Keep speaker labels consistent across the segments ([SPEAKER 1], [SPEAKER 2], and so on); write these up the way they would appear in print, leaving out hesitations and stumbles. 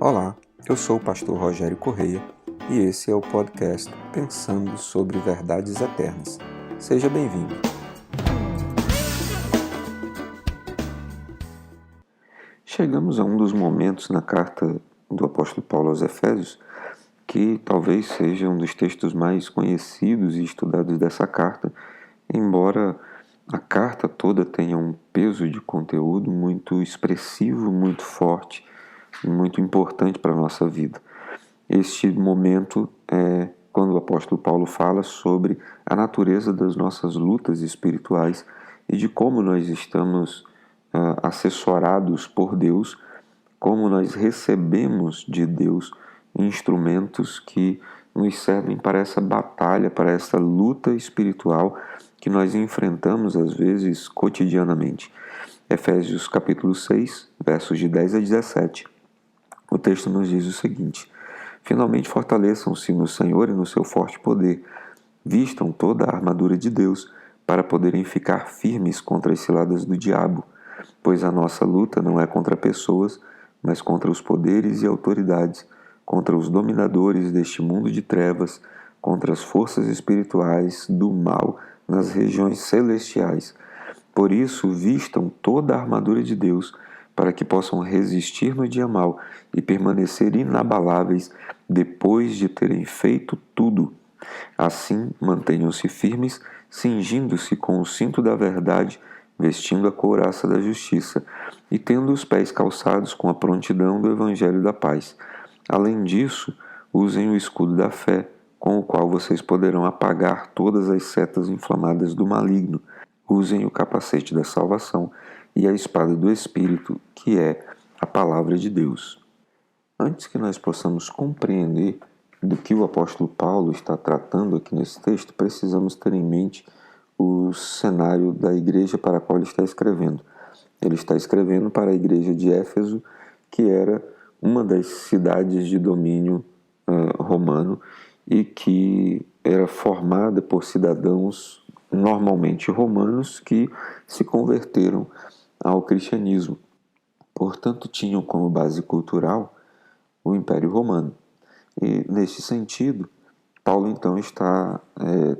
[SPEAKER 1] Olá, eu sou o pastor Rogério Correia e esse é o podcast Pensando sobre Verdades Eternas. Seja bem-vindo. Chegamos a um dos momentos na carta do apóstolo Paulo aos Efésios que talvez seja um dos textos mais conhecidos e estudados dessa carta, embora a carta toda tenha um peso de conteúdo muito expressivo, muito forte, muito importante para a nossa vida. Este momento é quando o apóstolo Paulo fala sobre a natureza das nossas lutas espirituais e de como nós estamos assessorados por Deus, como nós recebemos de Deus instrumentos que nos servem para essa batalha, para essa luta espiritual que nós enfrentamos às vezes cotidianamente. Efésios capítulo 6, versos de 10 a 17. O texto nos diz o seguinte: finalmente fortaleçam-se no Senhor e no seu forte poder. Vistam toda a armadura de Deus para poderem ficar firmes contra as ciladas do diabo, pois a nossa luta não é contra pessoas, mas contra os poderes e autoridades, contra os dominadores deste mundo de trevas, contra as forças espirituais do mal nas regiões celestiais. Por isso, vistam toda a armadura de Deus, para que possam resistir no dia mau e permanecer inabaláveis depois de terem feito tudo. Assim, mantenham-se firmes, cingindo-se com o cinto da verdade, vestindo a couraça da justiça e tendo os pés calçados com a prontidão do evangelho da paz. Além disso, usem o escudo da fé, com o qual vocês poderão apagar todas as setas inflamadas do maligno. Usem o capacete da salvação e a espada do Espírito, que é a palavra de Deus. Antes que nós possamos compreender do que o apóstolo Paulo está tratando aqui nesse texto, precisamos ter em mente o cenário da igreja para a qual ele está escrevendo. Ele está escrevendo para a igreja de Éfeso, que era uma das cidades de domínio romano e que era formada por cidadãos normalmente romanos que se converteram ao cristianismo. Portanto, tinham como base cultural o Império Romano. E, neste sentido, Paulo então está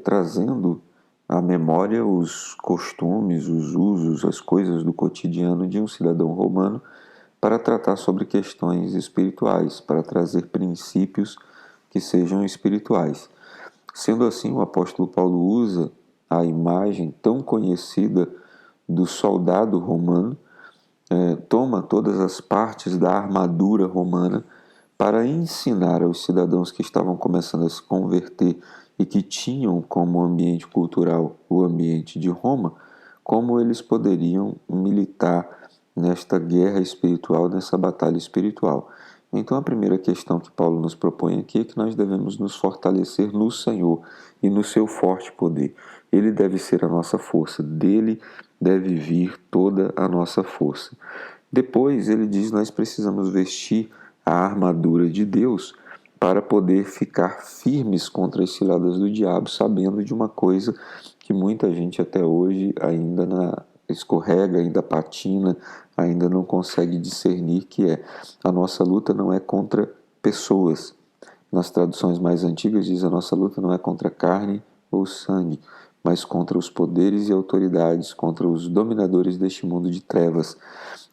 [SPEAKER 1] trazendo à memória os costumes, os usos, as coisas do cotidiano de um cidadão romano para tratar sobre questões espirituais, para trazer princípios que sejam espirituais. Sendo assim, o apóstolo Paulo usa a imagem tão conhecida do soldado romano, toma todas as partes da armadura romana para ensinar aos cidadãos que estavam começando a se converter e que tinham como ambiente cultural o ambiente de Roma, como eles poderiam militar nesta guerra espiritual, nessa batalha espiritual. Então, a primeira questão que Paulo nos propõe aqui é que nós devemos nos fortalecer no Senhor e no seu forte poder. Ele deve ser a nossa força, dele deve vir toda a nossa força. Depois, ele diz que nós precisamos vestir a armadura de Deus para poder ficar firmes contra as ciladas do diabo, sabendo de uma coisa que muita gente até hoje ainda escorrega, ainda patina, ainda não consegue discernir, que é: a nossa luta não é contra pessoas. Nas traduções mais antigas diz: a nossa luta não é contra carne ou sangue, mas contra os poderes e autoridades, contra os dominadores deste mundo de trevas,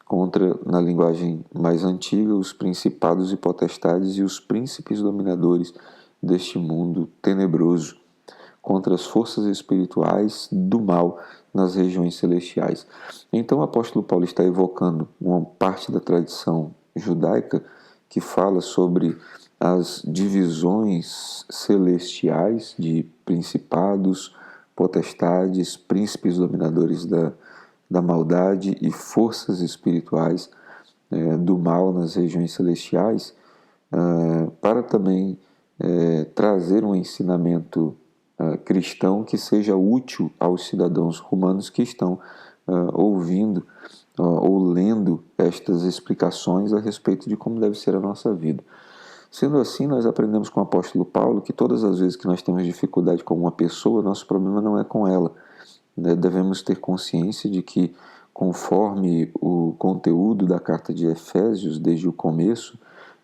[SPEAKER 1] contra, na linguagem mais antiga, os principados e potestades e os príncipes dominadores deste mundo tenebroso, contra as forças espirituais do mal nas regiões celestiais. Então o apóstolo Paulo está evocando uma parte da tradição judaica que fala sobre as divisões celestiais de principados, potestades, príncipes dominadores da maldade e forças espirituais do mal nas regiões celestiais, para também trazer um ensinamento cristão que seja útil aos cidadãos romanos que estão ouvindo ou lendo estas explicações a respeito de como deve ser a nossa vida. Sendo assim, nós aprendemos com o apóstolo Paulo que todas as vezes que nós temos dificuldade com uma pessoa, nosso problema não é com ela. Devemos ter consciência de que, conforme o conteúdo da carta de Efésios, desde o começo,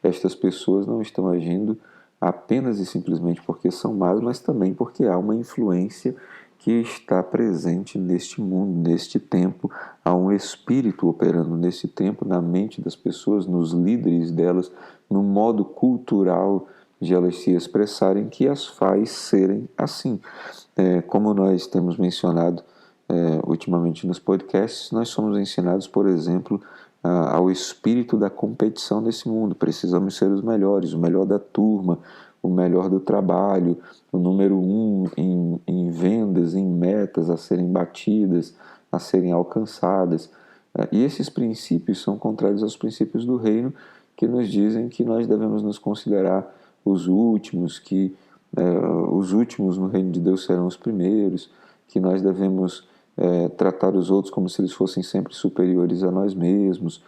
[SPEAKER 1] estas pessoas não estão agindo apenas e simplesmente porque são más, mas também porque há uma influência que está presente neste mundo, neste tempo. Há um espírito operando nesse tempo, na mente das pessoas, nos líderes delas, no modo cultural de elas se expressarem, que as faz serem assim. Como nós temos mencionado ultimamente nos podcasts, nós somos ensinados, por exemplo, ao espírito da competição nesse mundo. Precisamos ser os melhores, o melhor da turma, o melhor do trabalho, o número um em vendas, em metas a serem batidas, a serem alcançadas. E esses princípios são contrários aos princípios do reino, que nos dizem que nós devemos nos considerar os últimos, que os últimos no reino de Deus serão os primeiros, que nós devemos tratar os outros como se eles fossem sempre superiores a nós mesmos,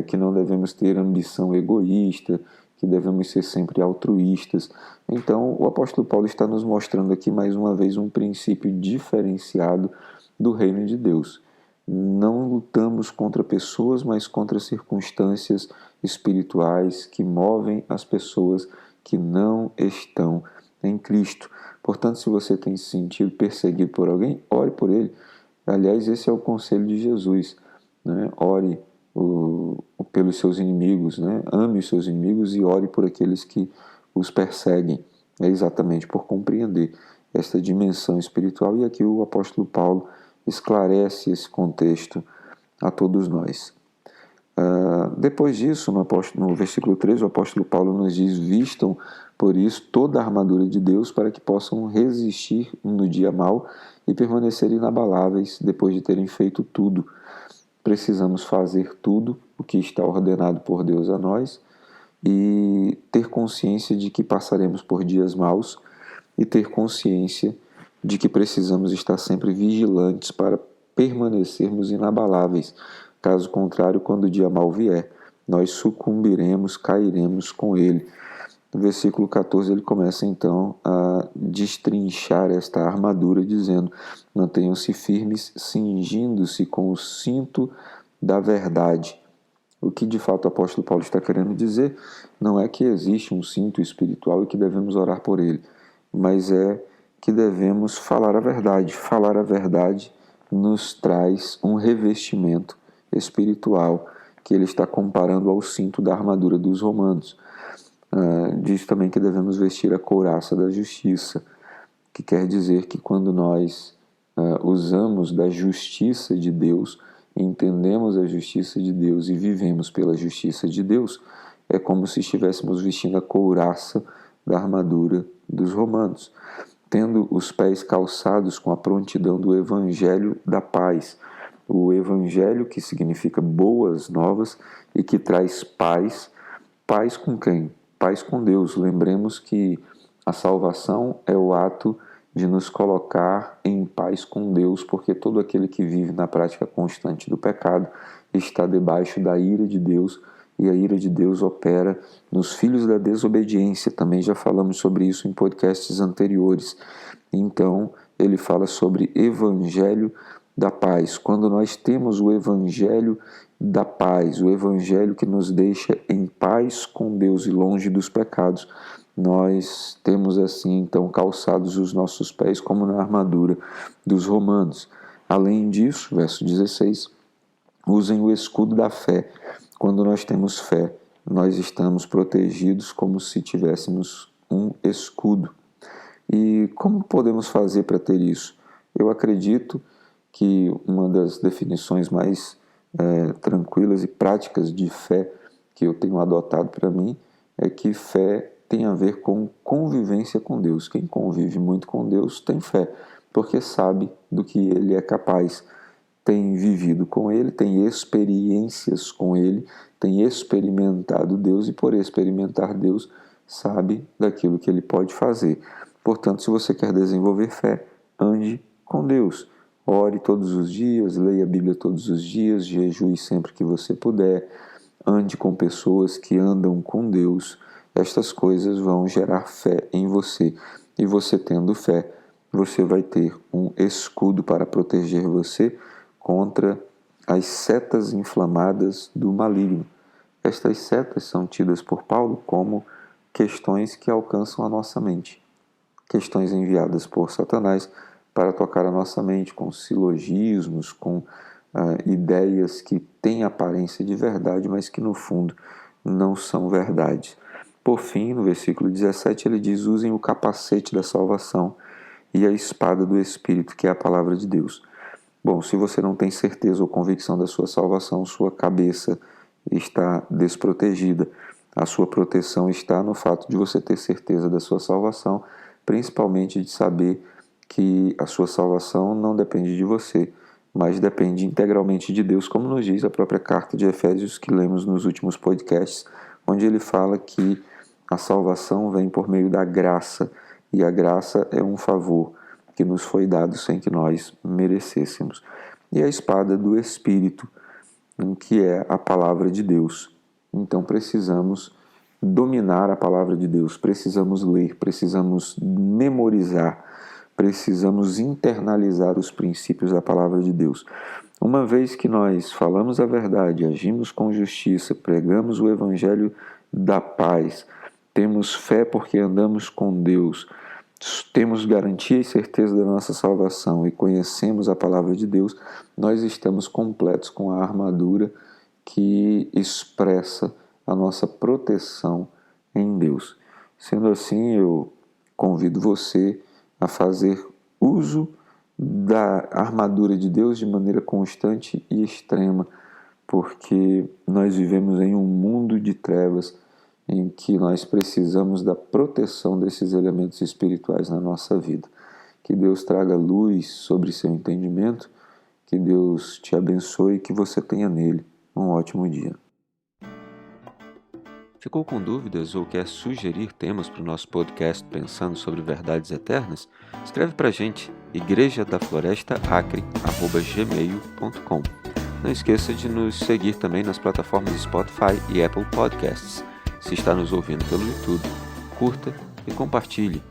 [SPEAKER 1] que não devemos ter ambição egoísta, que devemos ser sempre altruístas. Então, o apóstolo Paulo está nos mostrando aqui mais uma vez um princípio diferenciado do reino de Deus. Não lutamos contra pessoas, mas contra circunstâncias espirituais que movem as pessoas que não estão em Cristo. Portanto, se você tem se sentido perseguido por alguém, ore por ele. Aliás, esse é o conselho de Jesus, né? Ore pelos seus inimigos, né? Ame os seus inimigos e ore por aqueles que os perseguem. É exatamente por compreender esta dimensão espiritual. E aqui o apóstolo Paulo esclarece esse contexto a todos nós. Depois disso, no versículo 3, o apóstolo Paulo nos diz: vistam, por isso, toda a armadura de Deus para que possam resistir no dia mau e permanecer inabaláveis depois de terem feito tudo. Precisamos fazer tudo o que está ordenado por Deus a nós e ter consciência de que passaremos por dias maus e ter consciência de que precisamos estar sempre vigilantes para permanecermos inabaláveis. Caso contrário, quando o dia mau vier, nós sucumbiremos, cairemos com ele. No versículo 14 ele começa então a destrinchar esta armadura, dizendo: mantenham-se firmes, cingindo-se com o cinto da verdade. O que de fato o apóstolo Paulo está querendo dizer não é que existe um cinto espiritual e que devemos orar por ele, mas é que devemos falar a verdade. Falar a verdade nos traz um revestimento espiritual que ele está comparando ao cinto da armadura dos romanos. Diz também que devemos vestir a couraça da justiça, que quer dizer que quando nós usamos da justiça de Deus, entendemos a justiça de Deus e vivemos pela justiça de Deus, é como se estivéssemos vestindo a couraça da armadura dos romanos, tendo os pés calçados com a prontidão do evangelho da paz. O evangelho que significa boas novas e que traz paz. Paz com quem? Paz com Deus. Lembremos que a salvação é o ato de nos colocar em paz com Deus, porque todo aquele que vive na prática constante do pecado está debaixo da ira de Deus, e a ira de Deus opera nos filhos da desobediência. Também já falamos sobre isso em podcasts anteriores. Então, ele fala sobre evangelho da paz. Quando nós temos o evangelho da paz, o evangelho que nos deixa em paz com Deus e longe dos pecados, nós temos assim então calçados os nossos pés como na armadura dos romanos. Além disso, verso 16, usem o escudo da fé. Quando nós temos fé, nós estamos protegidos como se tivéssemos um escudo. E como podemos fazer para ter isso? Eu acredito que uma das definições mais tranquilas e práticas de fé que eu tenho adotado para mim é que fé tem a ver com convivência com Deus. Quem convive muito com Deus tem fé, porque sabe do que Ele é capaz, tem vivido com Ele, tem experiências com Ele, tem experimentado Deus e por experimentar Deus sabe daquilo que Ele pode fazer. Portanto, se você quer desenvolver fé, ande com Deus. Ore todos os dias, leia a Bíblia todos os dias, jejue sempre que você puder, ande com pessoas que andam com Deus. Estas coisas vão gerar fé em você. E você tendo fé, você vai ter um escudo para proteger você contra as setas inflamadas do maligno. Estas setas são tidas por Paulo como questões que alcançam a nossa mente, questões enviadas por Satanás para tocar a nossa mente com silogismos, com ideias que têm aparência de verdade, mas que no fundo não são verdade. Por fim, no versículo 17, ele diz: usem o capacete da salvação e a espada do Espírito, que é a palavra de Deus. Bom, se você não tem certeza ou convicção da sua salvação, sua cabeça está desprotegida. A sua proteção está no fato de você ter certeza da sua salvação, principalmente de saber que a sua salvação não depende de você, mas depende integralmente de Deus, como nos diz a própria carta de Efésios que lemos nos últimos podcasts, onde ele fala que a salvação vem por meio da graça, e a graça é um favor que nos foi dado sem que nós merecêssemos. E a espada do Espírito, que é a palavra de Deus. Então precisamos dominar a palavra de Deus, precisamos ler, precisamos memorizar, precisamos internalizar os princípios da palavra de Deus. Uma vez que nós falamos a verdade, agimos com justiça, pregamos o evangelho da paz, temos fé porque andamos com Deus, temos garantia e certeza da nossa salvação e conhecemos a palavra de Deus, nós estamos completos com a armadura que expressa a nossa proteção em Deus. Sendo assim, eu convido você a fazer uso da armadura de Deus de maneira constante e extrema, porque nós vivemos em um mundo de trevas em que nós precisamos da proteção desses elementos espirituais na nossa vida. Que Deus traga luz sobre seu entendimento, que Deus te abençoe e que você tenha nele um ótimo dia. Ficou com dúvidas ou quer sugerir temas para o nosso podcast Pensando sobre Verdades Eternas? Escreve para a gente, igrejadaflorestaacre@gmail.com. Não esqueça de nos seguir também nas plataformas Spotify e Apple Podcasts. Se está nos ouvindo pelo YouTube, curta e compartilhe.